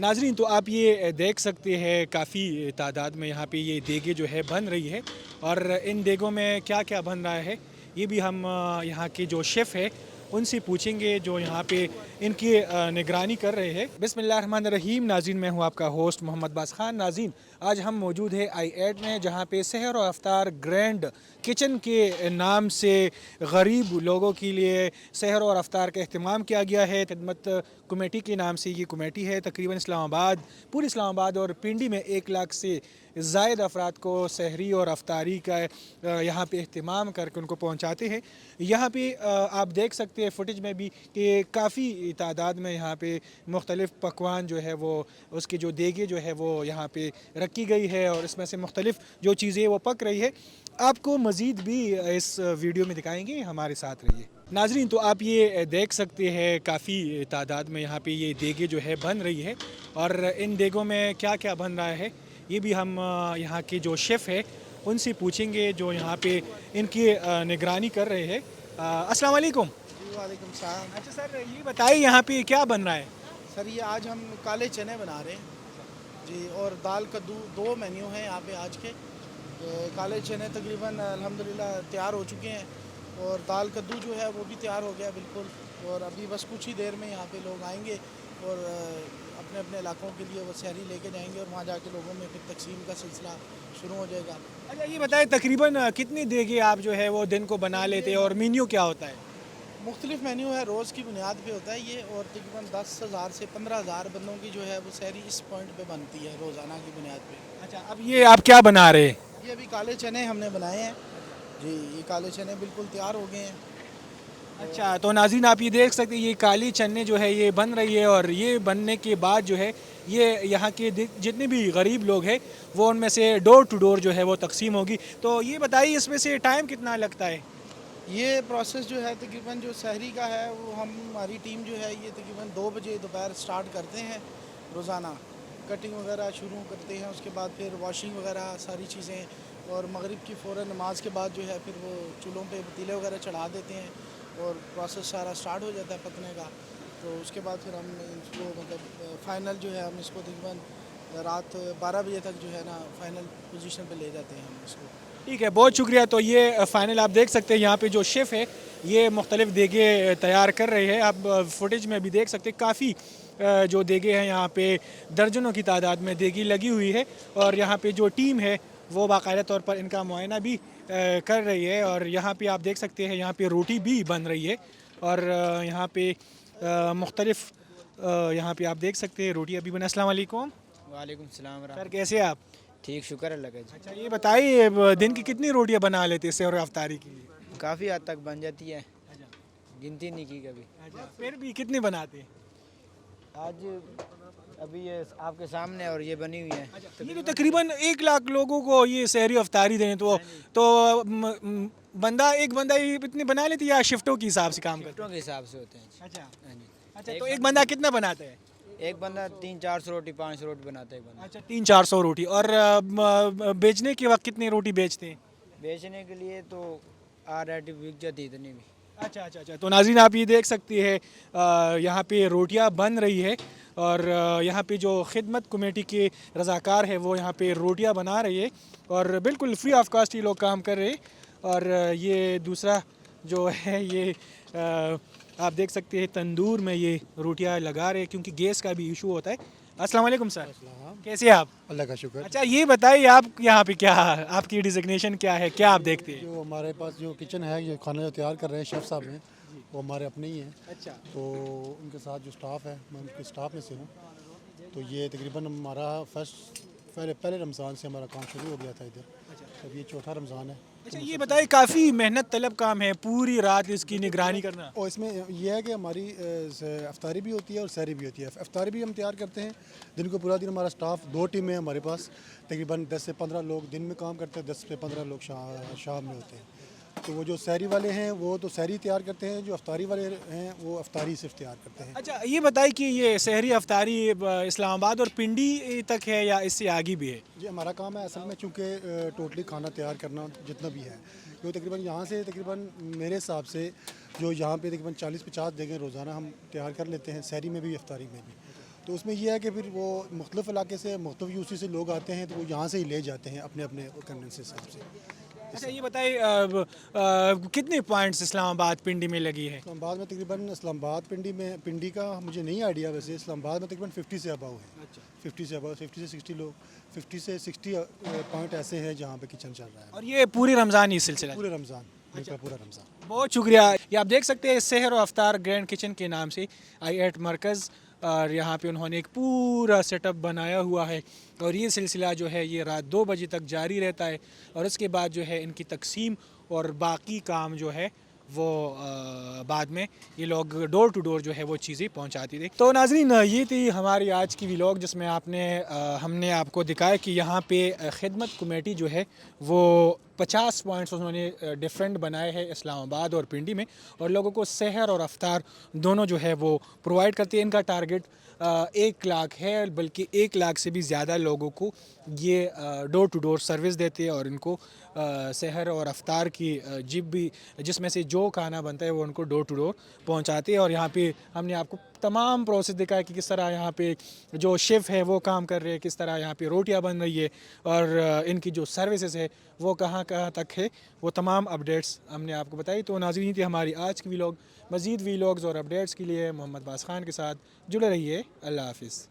नाजरीन, तो आप ये देख सकते हैं काफ़ी तादाद में यहाँ पे ये देगे जो है बन रही है। और इन देगों में क्या क्या बन रहा है ये भी हम यहाँ के जो शेफ़ है उनसे पूछेंगे जो यहाँ पे इनकी निगरानी कर रहे हैं। बिस्मिल्लाहिर्रहमानिर्रहीम। नाज़रीन, मैं हूँ आपका होस्ट मोहम्मद बास खान। नाज़रीन, आज हम मौजूद है I8 में, जहाँ पे सहर और अफ्तार ग्रैंड किचन के नाम से गरीब लोगों के लिए सहर और अफ्तार का अहतमाम किया गया है। खिदमत कमेटी के नाम से ये कमेटी है। तकरीबन इस्लामाबाद, पूरे इस्लामाबाद और पिंडी में 1 लाख से ज़ायद अफराद को सहरी और अफ्तारी का यहाँ पे अहतमाम करके उनको पहुँचाते हैं। यहाँ पे आप देख सकते हैं फुटेज में भी कि काफ़ी तादाद में यहाँ पे मुख्तलिफ़ पकवान जो है वो उसकी जो देगे जो है वो यहाँ पे रखी गई है और इसमें से मुख्तलिफ़ जो चीज़ें वो पक रही है। आपको मज़ीद भी इस वीडियो में दिखाएंगे, हमारे साथ रहिए। नाजरीन, तो आप ये देख सकते हैं काफ़ी तादाद में यहाँ पे ये देगे जो है बन रही है। और इन देगों में क्या क्या बन रहा है ये भी हम यहाँ के जो शेफ़ है उनसे पूछेंगे जो यहाँ पे इनकी निगरानी कर रहे हैं। अस्सलाम वालेकुम। वालेकुम सलाम। अच्छा सर, ये बताइए यहाँ पे क्या बन रहा है? सर ये आज हम काले चने बना रहे हैं जी, और दाल कद्दू, 2 मेन्यू हैं यहाँ पे आज के। काले चने तकरीबन अल्हम्दुलिल्लाह तैयार हो चुके हैं और दाल कद्दू जो है वो भी तैयार हो गया बिल्कुल। और अभी बस कुछ ही देर में यहाँ पे लोग आएंगे और अपने अपने इलाकों के लिए वो सहरी लेके जाएंगे और वहाँ जाके लोगों में फिर तकसीम का सिलसिला शुरू हो जाएगा। अच्छा, ये बताइए तकरीबन कितनी देगे आप जो है वो दिन को बना लेते हैं और मेन्यू क्या होता है? मुख्तलिफ मेन्यू है, रोज़ की बुनियाद पे होता है ये। और तकरीबन 10,000 से 15,000 बंदों की जो है वो सहरी इस पॉइंट पे बनती है रोज़ाना की बुनियाद पे। अच्छा, अब ये आप क्या बना रहे हैं? ये अभी काले चने हमने बनाए हैं जी, ये काले चने बिल्कुल तैयार हो गए हैं। अच्छा, तो नाज़रीन आप ये देख सकते हैं ये काली चने जो है ये बन रही है और ये बनने के बाद जो है ये यहाँ के जितने भी गरीब लोग हैं वो उनमें से डोर टू डोर जो है वो तकसीम होगी। तो ये बताइए इसमें से टाइम कितना लगता है? ये प्रोसेस जो है तकरीबन जो सहरी का है वो हमारी टीम जो है ये तकरीबन 2 बजे दोपहर स्टार्ट करते हैं रोज़ाना। कटिंग वगैरह शुरू करते हैं, उसके बाद फिर वॉशिंग वगैरह सारी चीज़ें, और मगरिब की फ़ौरन नमाज के बाद जो है फिर वो चूल्हों पे पतीले वगैरह चढ़ा देते हैं और प्रोसेस सारा स्टार्ट हो जाता है पकने का। तो उसके बाद फिर हम इसको मतलब फ़ाइनल जो है हम इसको तकरीबन रात 12 बजे तक जो है ना फ़ाइनल पोजीशन पे ले जाते हैं हम इसको। ठीक है, बहुत शुक्रिया। तो ये फ़ाइनल आप देख सकते हैं यहाँ पे जो शेफ़ है ये मुख्तलिफ़ देगे तैयार कर रहे हैं। आप फुटेज में भी देख सकते हैं काफ़ी जो देगे हैं यहाँ पे दर्जनों की तादाद में देगी लगी हुई है। और यहाँ पे जो टीम है वो बाकायदा तौर पर इनका मुआयना भी कर रही है। और यहाँ पे आप देख सकते हैं यहाँ पे रोटी भी बन रही है और यहाँ पे मुख्तलिफ़ यहाँ पे आप देख सकते हैं रोटी अभी बना। अस्सलाम वालेकुम। वालेकुम सलाम। सर, कैसे हैं आप? ठीक, शुक्र अल्लाह का जी। अच्छा, ये बताइए दिन की कितनी रोटियां बना लेते हैं सहर अफ्तारी के लिए? काफ़ी हद तक बन जाती है, गिनती नहीं की कभी। अच्छा, फिर भी कितनी बनाते हैं? आज अभी ये आपके सामने और ये बनी हुई है। ये तो तकरीबन 1 लाख लोगों को ये सहरी अफ्तारी दें तो बंदा एक बंदा ये इतनी बना लेती है या शिफ्टों के हिसाब से काम करते शिफ्टों के हिसाब से होते हैं जी। हैं? अच्छा हाँ जी। अच्छा, तो एक बंदा कितना बनाता है? एक बंदा 300-400 रोटी 500 रोटी बनाता है एक बंदा। अच्छा, 300-400 रोटी। और बेचने के वक्त कितनी रोटी बेचते हैं? बेचने के लिए तो रेडी बिक जाती है इतनी भी। अच्छा अच्छा अच्छा, तो नाज़रीन आप ये देख सकते हैं यहाँ पे रोटियाँ बन रही है और यहाँ पे जो खिदमत कमेटी के रज़ाकार है वो यहाँ पे रोटियाँ बना रही है और बिल्कुल फ्री ऑफ कास्ट ये लोग काम कर रहे हैं। और ये दूसरा जो है ये आप देख सकते हैं तंदूर में ये रोटियाँ लगा रहे हैं क्योंकि गैस का भी इशू होता है। अस्सलाम वालेकुम सर, कैसे हैं आप? अल्लाह का शुक्र। अच्छा, ये बताइए आप यहाँ पे क्या आपकी डिजिग्नेशन क्या है, क्या आप देखते हैं? जो हमारे पास जो किचन है, जो खाना जो तैयार कर रहे हैं शेफ़ साहब हैं, वो हमारे अपने ही हैं। अच्छा, तो उनके साथ जो स्टाफ है, मैं उनके स्टाफ में से हूँ। तो ये तकरीबन हमारा पहले रमज़ान से हमारा काम शुरू हो गया था इधर। अब ये चौथा रमज़ान है। अच्छा, ये बताइए काफ़ी मेहनत तलब काम है, पूरी रात इसकी निगरानी करना। और इसमें यह है कि हमारी अफ्तारी भी होती है और सहरी भी होती है। अफ्तारी भी हम तैयार करते हैं, दिन को पूरा दिन हमारा स्टाफ 2 टीमें हमारे पास, तकरीबन 10 से 15 लोग दिन में काम करते हैं, 10 से 15 लोग शाम में होते हैं। तो वो जो सहरी वाले हैं वो तो सहरी तैयार करते हैं, जो अफ्तारी वाले हैं वो अफ्तारी सिर्फ तैयार करते हैं। अच्छा, ये बताइए कि ये सहरी अफ्तारी इस्लामाबाद और पिंडी तक है या इससे आगे भी है? जी, हमारा काम है असल में चूँकि टोटली खाना तैयार करना जितना भी है, जो तकरीबन यहाँ से तकरीबन मेरे हिसाब से जो यहाँ पे तकरीबन 40-50 जगह रोज़ाना हम तैयार कर लेते हैं, सहरी में भी अफ्तारी में भी। تو اس میں یہ ہے کہ پھر وہ مختلف علاقے سے مختلف یو سی سے لوگ آتے ہیں تو وہ یہاں سے ہی لے جاتے ہیں اپنے اپنے کنوینس کے حساب سے. اچھا یہ بتائیے کتنے پوائنٹس اسلام آباد پنڈی میں لگی ہے؟ اسلام آباد میں تقریباً اسلام آباد پنڈی کا مجھے نہیں آئیڈیا، ویسے اسلام آباد میں تقریباً 50 سے اباؤ ہے. 50 سے اباؤ، 50 سے 60 لوگ، 50 سے 60 پوائنٹ ایسے ہیں جہاں پہ کچن چل رہا ہے اور یہ پوری رمضان ہی سلسلہ؟ پورے رمضان، پورا رمضان. بہت شکریہ. یہ آپ دیکھ سکتے ہیں سحر و افطار گرینڈ کچن کے نام سے I8 مرکز، اور یہاں پہ انہوں نے ایک پورا سیٹ اپ بنایا ہوا ہے، اور یہ سلسلہ جو ہے یہ رات 2 بجے تک جاری رہتا ہے، اور اس کے بعد جو ہے ان کی تقسیم اور باقی کام جو ہے وہ بعد میں یہ لوگ ڈور ٹو ڈور جو ہے وہ چیزیں پہنچاتی تھی. تو ناظرین یہ تھی ہماری آج کی ولاگ، جس میں ہم نے آپ کو دکھایا کہ یہاں پہ خدمت کمیٹی جو ہے وہ 50 پوائنٹس انہوں نے ڈیفرنٹ بنائے ہیں اسلام آباد اور پنڈی میں، اور لوگوں کو سحر اور افطار دونوں جو ہے وہ پرووائڈ کرتی ہے. ان کا ٹارگٹ 1 لاکھ ہے، بلکہ 1 لاکھ سے بھی زیادہ لوگوں کو یہ ڈور ٹو ڈور سروس دیتے ہیں، اور ان کو سحر اور افطار کی جس میں سے جو کھانا بنتا ہے وہ ان کو ڈور ٹو ڈور پہنچاتے ہیں. اور یہاں پہ ہم نے آپ کو تمام پروسیس دکھایا کہ کس طرح یہاں پہ جو شیف ہے وہ کام کر رہے ہیں، کس طرح یہاں پہ روٹیاں بن رہی ہے، اور ان کی جو سروسز ہے وہ کہاں کہاں تک ہے، وہ تمام اپڈیٹس ہم نے آپ کو بتائی. تو ناظرین تھی ہماری آج کی ولاگ. مزید ولاگز اور اپڈیٹس کے لیے محمد باز خان کے ساتھ جڑے رہیے. اللہ حافظ.